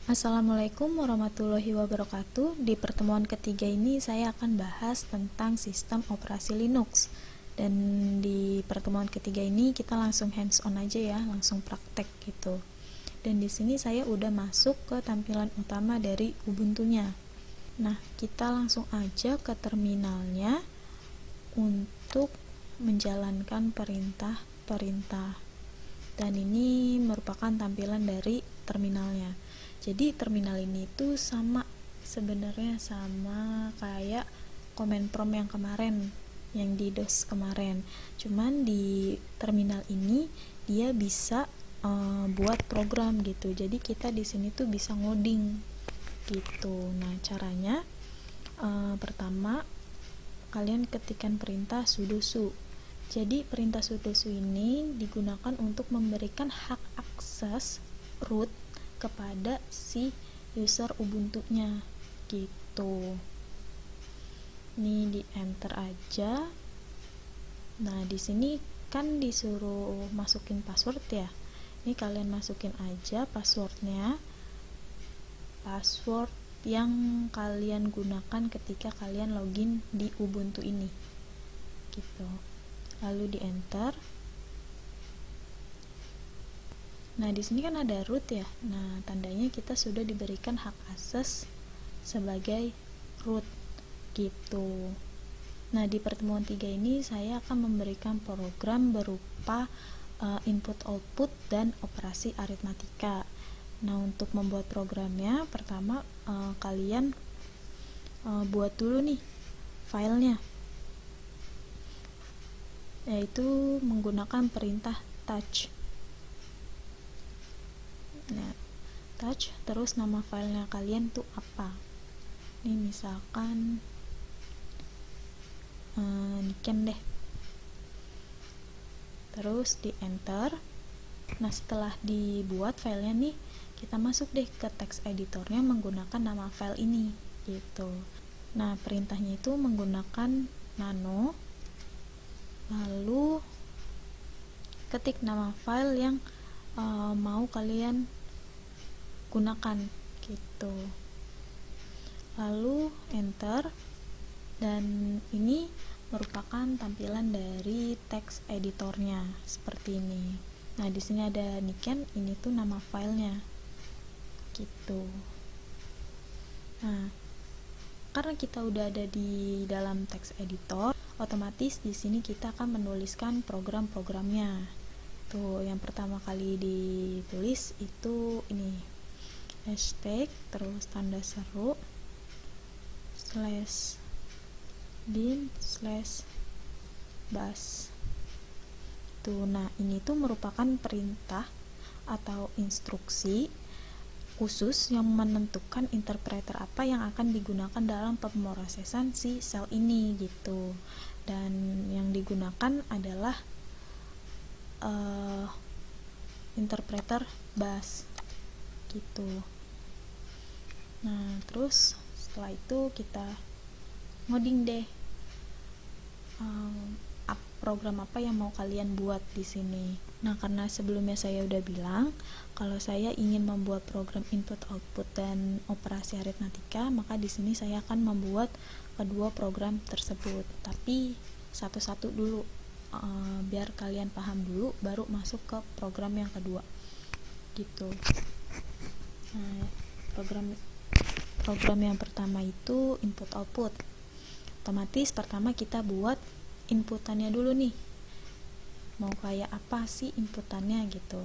Assalamualaikum warahmatullahi wabarakatuh. Di pertemuan ketiga ini saya akan bahas tentang sistem operasi Linux. Dan di pertemuan ketiga ini kita langsung hands on aja ya, langsung praktek gitu. Dan di sini saya udah masuk ke tampilan utama dari Ubuntu-nya. Nah, kita langsung aja ke terminalnya untuk menjalankan perintah-perintah. Dan ini merupakan tampilan dari terminalnya. Jadi terminal ini tuh sebenarnya sama kayak command prompt yang kemarin, yang di DOS kemarin. Cuman di terminal ini dia bisa buat program gitu. Jadi kita di sini tuh bisa ngoding gitu. Nah, caranya pertama kalian ketikkan perintah sudo. Jadi perintah sudo ini digunakan untuk memberikan hak akses root kepada si user Ubuntu-nya gitu. Ini di enter aja. Nah, di sini kan disuruh masukin password ya. Ini kalian masukin aja passwordnya. Password yang kalian gunakan ketika kalian login di Ubuntu ini. Gitu. Lalu di enter. Nah, di sini kan ada root ya. Nah, tandanya kita sudah diberikan hak akses sebagai root gitu. Nah, di pertemuan 3 ini saya akan memberikan program berupa input output dan operasi aritmatika. Nah, untuk membuat programnya, pertama kalian buat dulu nih filenya, yaitu menggunakan perintah touch. Nah, touch terus nama filenya kalian tuh apa. Ini misalkan niken deh. Terus di enter. Nah, setelah dibuat filenya nih, kita masuk deh ke text editornya menggunakan nama file ini gitu. Nah, perintahnya itu menggunakan nano, lalu ketik nama file yang mau kalian gunakan gitu, lalu enter. Dan ini merupakan tampilan dari text editornya seperti ini. Nah, di sini ada niken, ini tuh nama filenya gitu. Nah, karena kita udah ada di dalam text editor, otomatis di sini kita akan menuliskan program-programnya. Tuh, yang pertama kali ditulis itu ini, hashtag terus tanda seru /bin/bash tuh. Nah, ini tuh merupakan perintah atau instruksi khusus yang menentukan interpreter apa yang akan digunakan dalam pemrosesan si sel ini gitu. Dan yang digunakan adalah interpreter bash gitu. Nah, terus setelah itu kita ngoding deh program apa yang mau kalian buat di sini. Nah, karena sebelumnya saya udah bilang kalau saya ingin membuat program input output dan operasi aritmatika, maka di sini saya akan membuat kedua program tersebut. Tapi satu-satu dulu, biar kalian paham dulu, baru masuk ke program yang kedua gitu. Nah, program yang pertama itu input output. Otomatis pertama kita buat inputannya dulu nih, mau kayak apa sih inputannya gitu.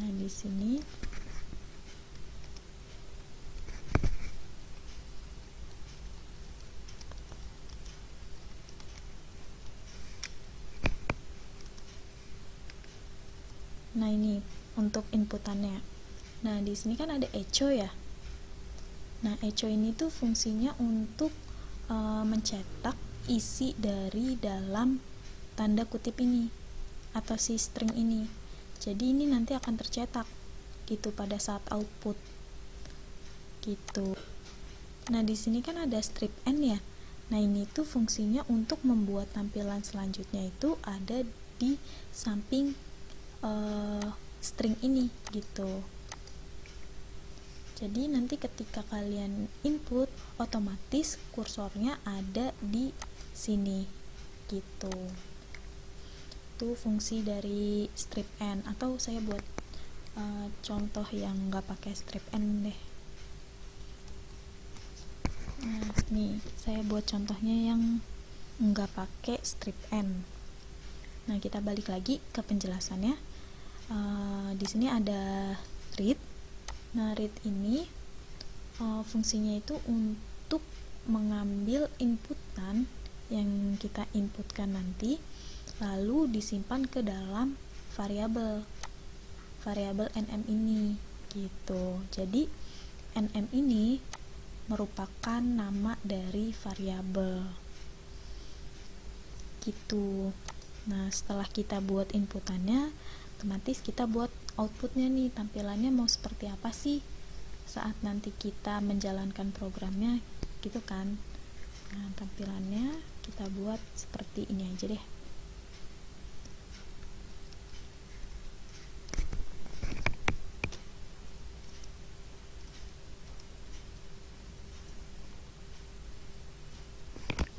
Nah, di sini nah ini untuk inputannya. Nah, di sini kan ada echo ya. Nah, echo ini tuh fungsinya untuk mencetak isi dari dalam tanda kutip ini atau si string ini. Jadi ini nanti akan tercetak gitu pada saat output gitu. Nah, di sini kan ada strip n ya. Nah, ini tuh fungsinya untuk membuat tampilan selanjutnya itu ada di samping string ini gitu. Jadi nanti ketika kalian input, otomatis kursornya ada di sini gitu. Itu fungsi dari strip n, atau saya buat contoh yang nggak pakai strip n deh. Nah, nih saya buat contohnya yang nggak pakai strip n. Nah, kita balik lagi ke penjelasannya. Di sini ada read. Nah, read ini fungsinya itu untuk mengambil inputan yang kita inputkan nanti, lalu disimpan ke dalam variabel nm ini gitu. Jadi nm ini merupakan nama dari variabel gitu. Nah, setelah kita buat inputannya, otomatis kita buat outputnya nih, tampilannya mau seperti apa sih saat nanti kita menjalankan programnya gitu kan. Nah, tampilannya kita buat seperti ini aja deh.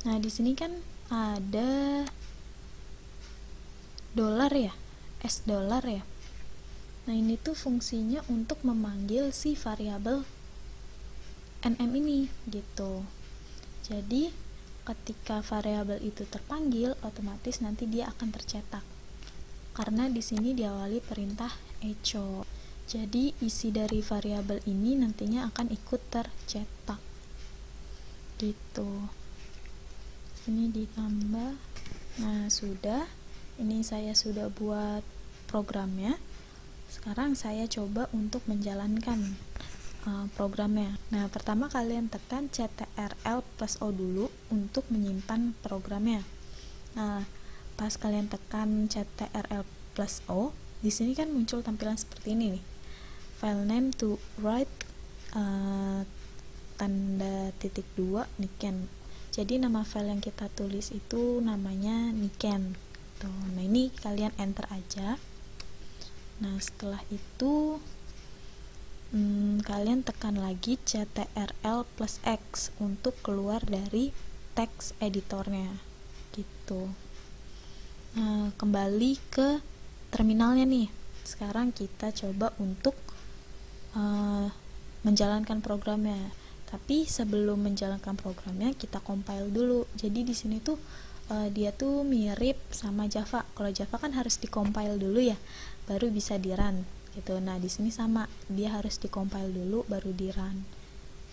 Nah, di sini kan ada dolar ya, $. Ya. Nah, ini tuh fungsinya untuk memanggil si variabel nm ini gitu. Jadi ketika variabel itu terpanggil, otomatis nanti dia akan tercetak. Karena di sini diawali perintah echo. Jadi isi dari variabel ini nantinya akan ikut tercetak. Gitu. Ini ditambah. Nah, sudah. Ini saya sudah buat programnya. Sekarang saya coba untuk menjalankan programnya. Nah, pertama kalian tekan CTRL+O dulu untuk menyimpan programnya. Nah, pas kalian tekan CTRL+O, di sini kan muncul tampilan seperti ini nih. File name to write tanda titik 2 Niken. Jadi nama file yang kita tulis itu namanya Niken. Tuh. Nah, ini kalian enter aja. Nah, setelah itu kalian tekan lagi CTRL+X untuk keluar dari text editornya gitu. Nah, kembali ke terminalnya nih. Sekarang kita coba untuk menjalankan programnya. Tapi sebelum menjalankan programnya, kita compile dulu. Jadi di sini tuh dia tuh mirip sama Java. Kalau Java kan harus di-compile dulu ya, baru bisa di-run gitu. Nah, di sini sama, dia harus di-compile dulu baru di-run.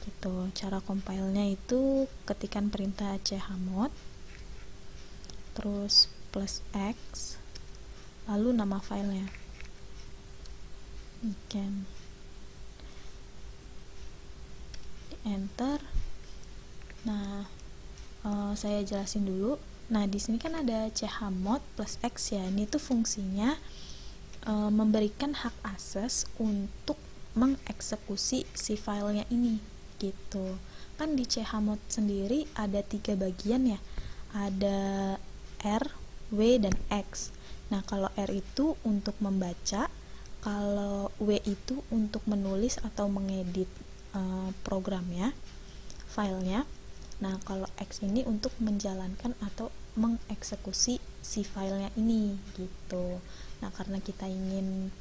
Gitu. Cara compile-nya itu ketikan perintah chmod terus +x lalu nama filenya. Niken. Enter. Nah, saya jelasin dulu. Nah, di sini kan ada chmod +x ya. Ini tuh fungsinya memberikan hak akses untuk mengeksekusi si filenya ini gitu. Kan di chmod sendiri ada 3 bagian ya. Ada R, W, dan X. Nah, kalau R itu untuk membaca, kalau W itu untuk menulis atau mengedit programnya, filenya. Nah, kalau X ini untuk menjalankan atau mengeksekusi si filenya ini gitu. Nah, karena kita ingin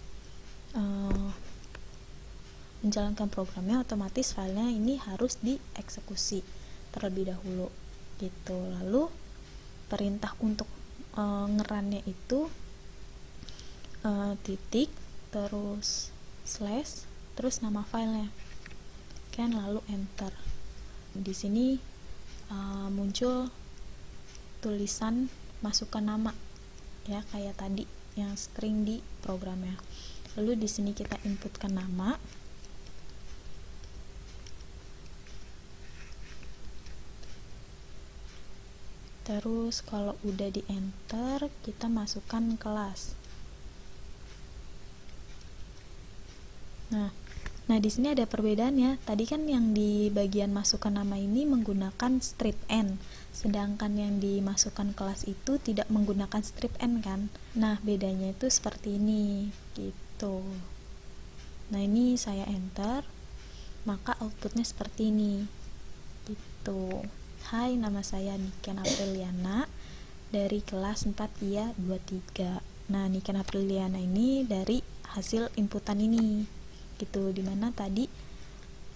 menjalankan programnya, otomatis filenya ini harus dieksekusi terlebih dahulu gitu. Lalu perintah untuk ngerannya itu titik terus slash terus nama filenya kan, lalu enter. Di sini muncul tulisan masukkan nama ya, kayak tadi yang string di programnya. Lalu di sini kita inputkan nama. Terus kalau udah di enter, kita masukkan kelas. Nah, di sini ada perbedaannya. Tadi kan yang di bagian masukkan nama ini menggunakan strip n, sedangkan yang dimasukkan kelas itu tidak menggunakan strip n kan. Nah, bedanya itu seperti ini gitu. Nah, ini saya enter. maka outputnya seperti ini gitu. Hai, nama saya Niken Apriliana dari kelas 4 IA 23. Nah, Niken Apriliana ini dari hasil inputan ini gitu, dimana tadi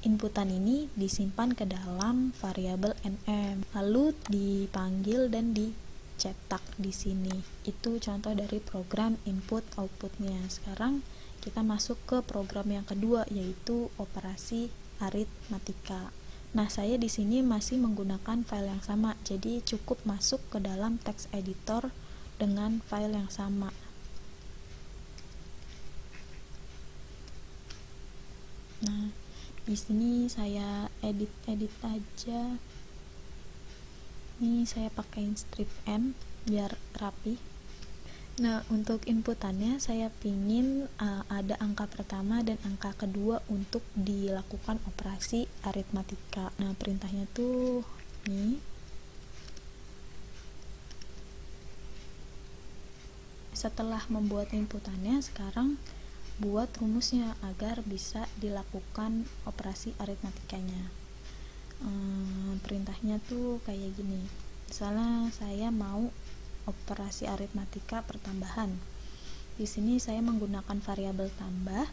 inputan ini disimpan ke dalam variabel nm, lalu dipanggil dan dicetak di sini. Itu contoh dari program input outputnya. Sekarang kita masuk ke program yang kedua, yaitu operasi aritmatika. Nah, saya di sini masih menggunakan file yang sama, jadi cukup masuk ke dalam text editor dengan file yang sama. Nah, di sini saya edit aja. Ini saya pakai strip n biar rapi. Nah, untuk inputannya saya pingin ada angka pertama dan angka kedua untuk dilakukan operasi aritmatika. Nah, perintahnya tuh nih. Setelah membuat inputannya, sekarang buat rumusnya agar bisa dilakukan operasi aritmatikanya. Perintahnya tuh kayak gini. Misalnya saya mau operasi aritmatika pertambahan. Di sini saya menggunakan variabel tambah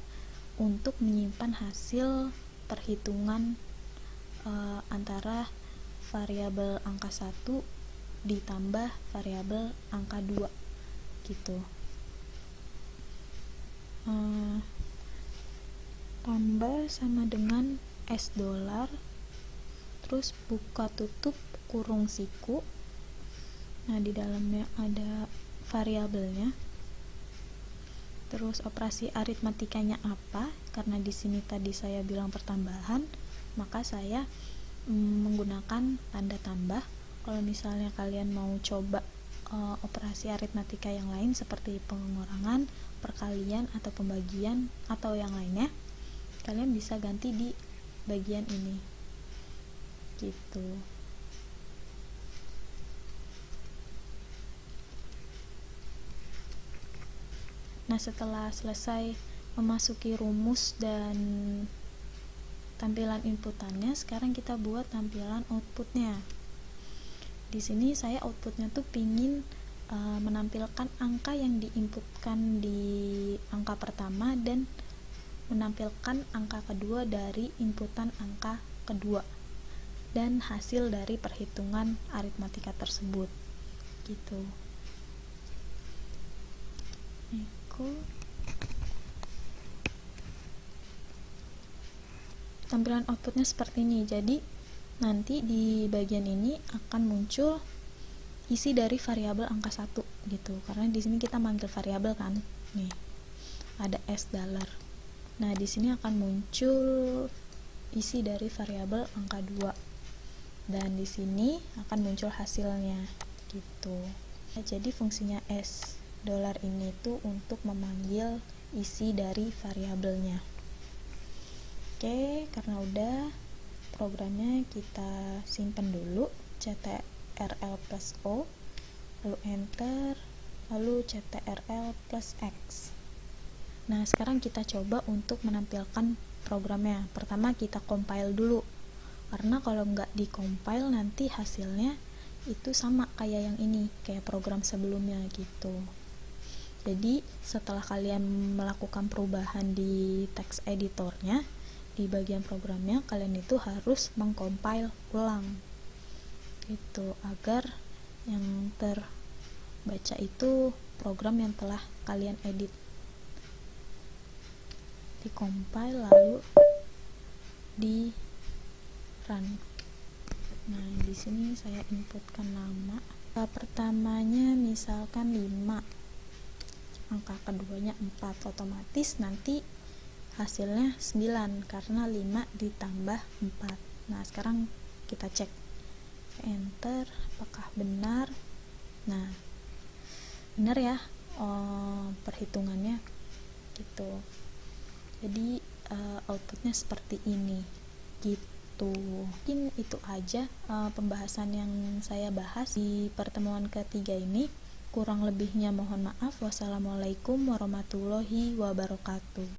untuk menyimpan hasil perhitungan antara variabel angka 1 ditambah variabel angka 2 gitu. Tambah sama dengan $, terus buka tutup kurung siku. Nah, di dalamnya ada variabelnya. Terus operasi aritmatikanya apa? Karena di sini tadi saya bilang pertambahan, maka saya menggunakan tanda tambah. Kalau misalnya kalian mau coba operasi aritmatika yang lain seperti pengurangan, perkalian atau pembagian atau yang lainnya, kalian bisa ganti di bagian ini. Gitu. Nah, setelah selesai memasuki rumus dan tampilan inputannya, sekarang kita buat tampilan outputnya. Di sini saya outputnya tuh pingin menampilkan angka yang diinputkan di angka pertama dan menampilkan angka kedua dari inputan angka kedua dan hasil dari perhitungan aritmatika tersebut gitu. Tampilan outputnya seperti ini. Jadi nanti di bagian ini akan muncul isi dari variabel angka 1 gitu. Karena di sini kita manggil variabel kan. Nih. Ada $. Nah, di sini akan muncul isi dari variabel angka 2. Dan di sini akan muncul hasilnya gitu. Nah, jadi fungsinya $, ini tuh untuk memanggil isi dari variabelnya. Oke, karena udah, programnya kita simpan dulu, ctrl plus O, lalu enter, lalu ctrl plus X. Nah, sekarang kita coba untuk menampilkan programnya. Pertama kita compile dulu, karena kalau nggak di compile nanti hasilnya itu sama kayak yang ini, kayak program sebelumnya gitu. Jadi setelah kalian melakukan perubahan di text editornya, di bagian programnya, kalian itu harus mengcompile ulang gitu, agar yang terbaca itu program yang telah kalian edit. Di compile lalu di run. Nah, di sini saya inputkan nama. Pertamanya misalkan 5, angka keduanya 4, otomatis nanti hasilnya 9 karena 5 ditambah 4. Nah, sekarang kita cek, enter, apakah benar. Nah, benar ya perhitungannya gitu. Jadi outputnya seperti ini gitu. Mungkin itu aja pembahasan yang saya bahas di pertemuan ketiga ini. Kurang lebihnya mohon maaf. Wassalamualaikum warahmatullahi wabarakatuh.